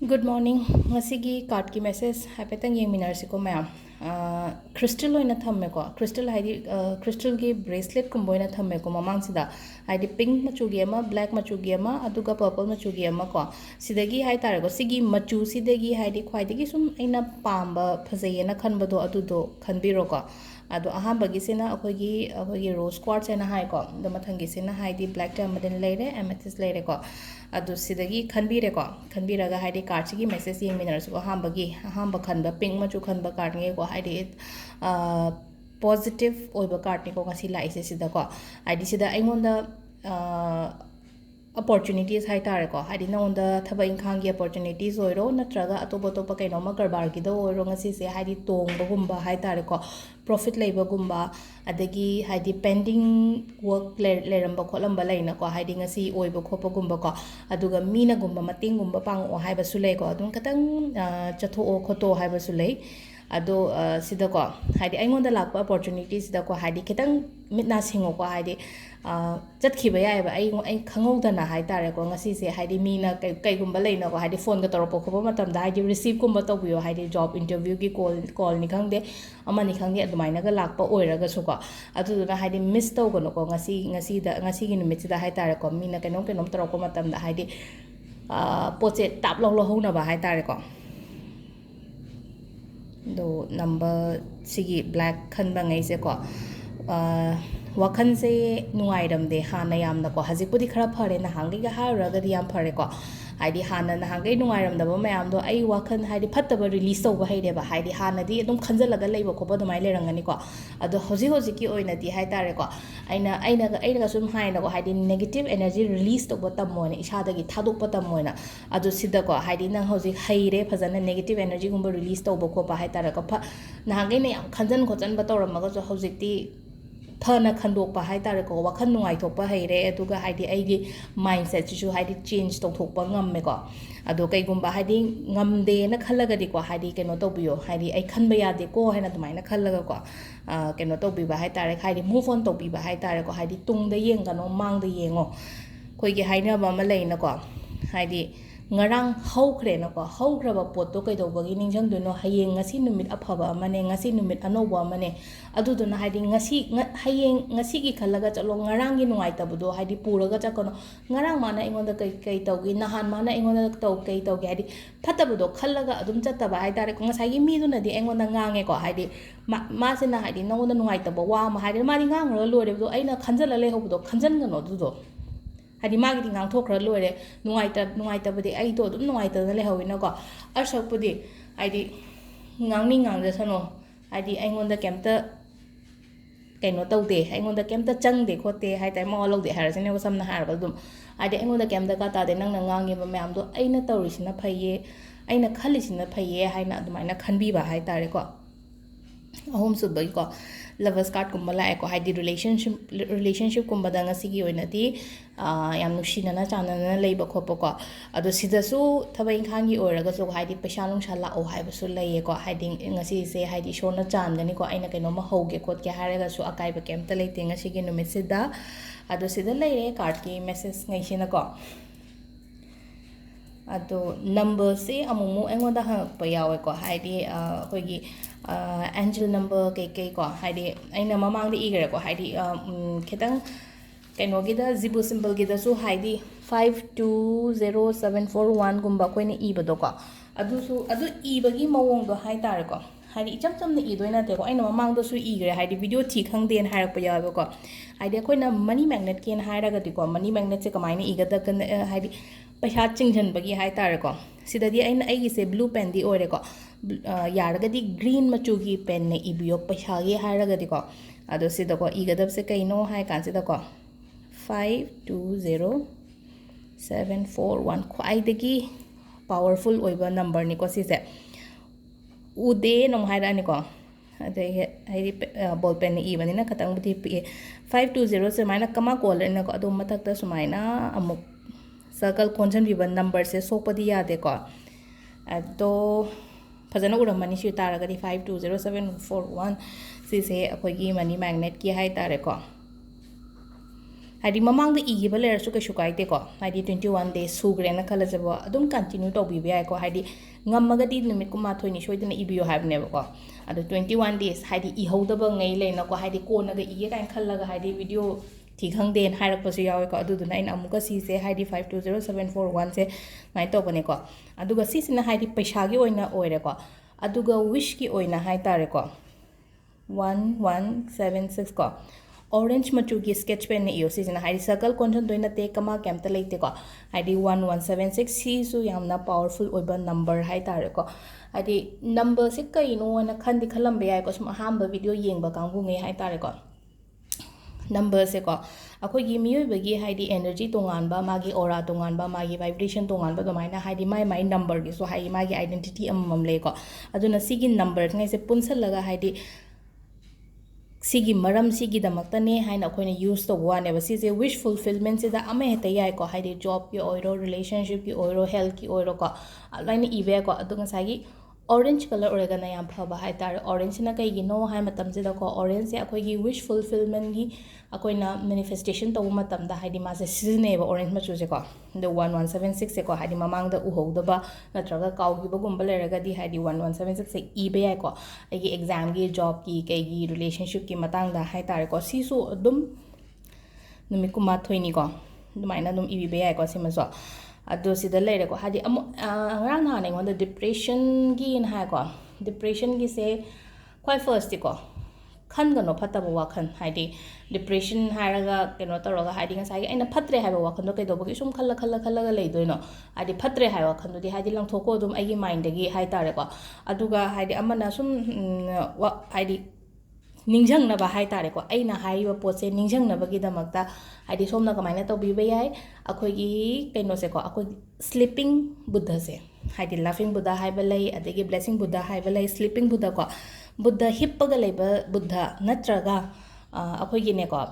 Good morning. Ngasigi card ki message haipetang yeng minarsi ko ma'am. Crystal oina thamme ko. Crystal haidi crystal ki bracelet kumbo oina thamme ko mamang sida. Haidi pink machu gi ama, black machu gi ama, aduga purple machu gi ama ko. Sidagi hai tare ko sigi machu sidagi haidi khwaidagi sum aina pamba phazayena khanbado adudo khanbiro ko. Ado ahambagi sina akogi rose quartz ena hai ko. Do mathangi sina haidi black tourmaline leire, amethyst leire ko. Ado sidagi khanbire ko. Khanbiraga haidi card sigi message yeng minarsi ko ahamba khanba pink machu khanba card nge ko haidi positive oiba card ni ko ngasi laise sida ko. Haidi sida aingonda opportunities hai tare ko haidi naonda thaba inkhang gi opportunities oiro natraga atopa kaino ma karbar gi do oiro ngasi se haidi tongba gumba hai tare ko profit leiba gumba adagi haidi pending work leramba kholamba leina ko haidi ngasi oiba khopa gumba ko aduga mina gumba mating gumba pang o haiba su lei ko adun katang chatho o khoto haiba su lei ado sida ko haidi aingonda lakpa opportunities sida ko haidi kitang mitna singo ko haidi chatkhiba yaiba ai khangowdana hai tare ko ngasi se haidi mina kai gumba leina ko haidi phone ga toropo khoba matam da haidi receive gumba tobiyo haidi job interview gi call ni khangde amani khangde adumaina ga lakpa oiraga su ko aduduna haidi miss tawgono ko ngasi gi numit sida hai tare ko mina kenom toropo matam da haidi poche tap lo hona ba hai tare ko do number sigi black khanba ngai se ko wakhan se nuai ram de hana yam na ko hajipudi khara phare na hangi ga ha ra ga yam phare ko haidi hana na hangai nuai ram da ba mayam do ai wakhan haidi phattaba release tawba haide ba haidi hana di adum khanjalaga leiba ko ba dumai lerangani ko ado hoji ki oina di hai tare ko aina ga sum haina ko haidi negative energy release tawba tammo ne isa dagi thadok pa tammo na ado sida ko haidi nang hoji haire phajana negative energy gumba release tawba ko ba hai tare ko na hangai ne yam khanjan khojan ba tawram ma ga jo hoji ti thana khandokpa hai tare ko wakhan nungai thokpa haire aduga haidi aigi mindset chu haidi change tawthokpa ngamme ko ado kai gumba haidi ngamde na khallaga di ko haidi keno tawbiyo haidi ai khanba yade ko haina tumaina khallaga ko keno tawbi ba hai tare haidi move on tawbi ba hai tare ko haidi tungda yengano mangda yengo koi gi haina ba ma leina ko haidi ngarang haukhre na ko haukhra ba pot to kai dawbagi ningjang do no hayeng ngasi numit aphaba amane ngasi numit anoba amane adu do na haidi hayeng ngasi gi khalaga chalo ngarang gi nungai tabudo haidi puraga chakono ngarang mana ingonda kai tawgi nahan mana ingonda kai tawgi haidi phatabudo khalaga adum chattaba hai tare ko ngasai gi mi do na di ingonda ngange ko haidi ma se na haidi nongonda nungai tabo wa ma haidi ma ri ngangra lore do aina khanjala le hobudo khanjan gano du do hadi magi ngang thokra lore nungai ta budi ai to dum nungai ta le hawina ko arsak pudi hadi ngang da sano hadi aingonda kemta kaino tawde aingonda kemta changde khote hai tai mo lode harasine ko samna har ba dum hadi aingonda kemta ka ta de nang ngangi ba mayam do aina tawrisina phaiye aina khalisina phaiye haina adumaina khanbi ba hai tare ko ahom su bai ko lovers card kumba la ko haidi relationship kumba da ngasi gi oina di yam nushina na chana na leiba khopo ko ado sida su thabai khangi oraga so haidi paisa lung shala o haiba su leiye ko haidi ngasi se haidi shona chan gani ko aina kaino ma hoge khot ke haraga su akai ba kemta leite ngasi gi numit sida ado sida leire card ki message ngai sina ko ado number se amumu engoda ha pa yawe ko haidi khoigi angel number kei ko haidi aina mamang di igre ko haidi khitang kaino gi da zibu symbol gi da su haidi 520741 gumba koine ibado ko adu ibagi mawong do hai tar ko haidi icham chamna idoina te ko aina mamang do su igre haidi video thi khangden harak pa yawe ko haidi koina money magnet ken hairaga di ko money magnet se kamaina igada kan haidi paisa chingjan bagi hai tar ko sidadi aina aigi se blue pen di ore ko yaragadi green machu gi pen ne ibiyo paisa gi hairaga di ko ado sida ko igadab se kaino hai kan sida ko 520741 khwai dagi powerful oiba number ni ko sise ude nom haira ni ko adai haidi ball pen ni ibani na khatang budi 520 se maina kama call na ko ado mathak ta sumaina amuk circle constant viban number se sopadi yade ko ado fazana uramani shi taragadi 520741 sise akogi money magnet ki hai tare ko ꯍꯥꯏꯗꯤ ꯃꯃꯥꯡꯗ ꯏꯈꯤꯕ ꯂꯩꯔꯁꯨ ꯀꯩꯁꯨ ꯀꯥꯏꯗꯦꯀꯣ ꯍꯥꯏꯗꯤ 21 days ꯁꯨꯈ꯭ꯔꯦꯅ ꯈꯜꯂꯁꯦꯕ ꯑꯗꯨꯝ continue ꯇꯧꯕꯤꯕ ꯌꯥꯏꯀꯣ ꯍꯥꯏꯗꯤ ꯉꯝꯃꯒꯗꯤ ꯅꯨꯃꯤꯠ 12ꯅꯤ ꯁꯣꯏꯗꯅ ꯏꯕꯤꯌꯣ ꯍꯥꯏꯕꯅꯦꯕꯀꯣ ꯑꯗꯣ 21 days ꯍꯥꯏꯗꯤ ꯏꯍꯧꯗꯕ ꯉꯩ ꯂꯩꯅꯀꯣ ꯍꯥꯏꯗꯤ ꯀꯣꯟꯅꯒ ꯏꯒꯦ ꯀꯥꯏꯅ ꯈꯜꯂꯒ ꯍꯥꯏꯗꯤ ꯚꯤꯗꯤꯑꯣ ꯊꯤ ꯈꯪꯗꯦꯅ ꯍꯥꯏꯔꯛꯄꯁꯨ ꯌꯥꯎꯋꯦꯀꯣ ꯑꯗꯨꯗꯨꯅ ꯑꯩꯅ ꯑꯃꯨꯛꯀ ꯁꯤꯁꯦ ꯍꯥꯏꯗꯤ 520741ꯁꯦ ꯁꯨꯃꯥꯏꯅ ꯇꯧꯕꯅꯦꯀꯣ ꯑꯗꯨꯒ ꯁꯤꯁꯤꯅ ꯍꯥꯏꯗꯤ ꯄꯩꯁꯥꯒꯤ ꯑꯣꯏꯅ ꯑꯣꯏꯔꯦꯀꯣ ꯑꯗꯨꯒ ꯋꯤꯁꯀꯤ ꯑꯣꯏꯅ ꯍꯥꯏꯇꯥꯔꯦꯀꯣ 1176 ꯀꯣ orange machugi sketch pen iyo sisina haidi circle content doina te kama kemta leite ko haidi 1176 si su yamna powerful oiba number hai tare ko haidi number se kai no na khandi khalambe ai ko sum hamba video yengba kangbu ngai hai tare ko number se ko akoi gi mioi bagi haidi energy tonganba magi aura tonganba magi vibration tonganba domaina haidi mai number gi so hai magi identity amam le ko aduna sigi number ngai se punsal laga haidi sigi maram sigi damakta haina akoina use to wane ba sise wish fulfillment se da ama heta yai ko haidi job ki oiro relationship ki oiro health ki oiro ko alaina ibe ko adunga sagi orange color orega na yam phaba hai tar orange na kai gi no hai matam se da ko orange se akoi gi wish fulfillment gi akoina manifestation to matam da haidi ma se sizne ba orange machu se ko the 1176 se ko haidi mamang da uhou da ba natraga kaw gi ba gum ba leraga di haidi 1176 se ibe yai ko ai exam gi job ki kai gi relationship ki matang da hai tar ko si su dum numi kuma thoini ko dumaina dum ibe yai ko sima so ado sida leire ko hadi ngrang na ngonda depression gi in ha ko depression gi se quite first ko khan ga no phata ba wakhan hadi depression haraga keno toroga hadi nga sai aina phatre ha ba wakhan do kai do gi sum khalla ga lei doino hadi phatre ha wakhan do di hadi lang thoko dum ai gi mind gi hai tare ko aduga hadi amana sum hadi ningjang na ba hai tare ko aina hai ba pot se ningjang na ba gi damakta hadi somna kamaina to bi ba yai akoi gi keno se ko akoi sleeping buddha se hadi laughing buddha hai ba lei adegi blessing buddha hai ba lei sleeping buddha ko buddha hippaga leiba buddha natraga akoi gi ne ko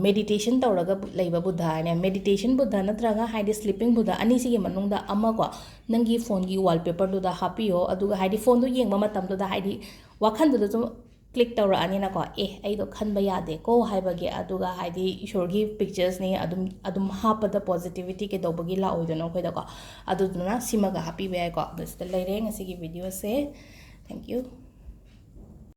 meditation tawraga leiba buddha ne meditation buddha natraga haidi sleeping buddha ani sigi manungda ama ko nangi phone gi wallpaper du da hapiyo aduga haidi phone du yengba matam du da haidi wakhan du da click tawra ani na ko ai do khanba yade ko haibagi aduga haidi ishorgi pictures ni adum hapada positivity ke dobagi la oidona khoida ko aduduna simaga happy be ko this the leire ngasi gi video se thank you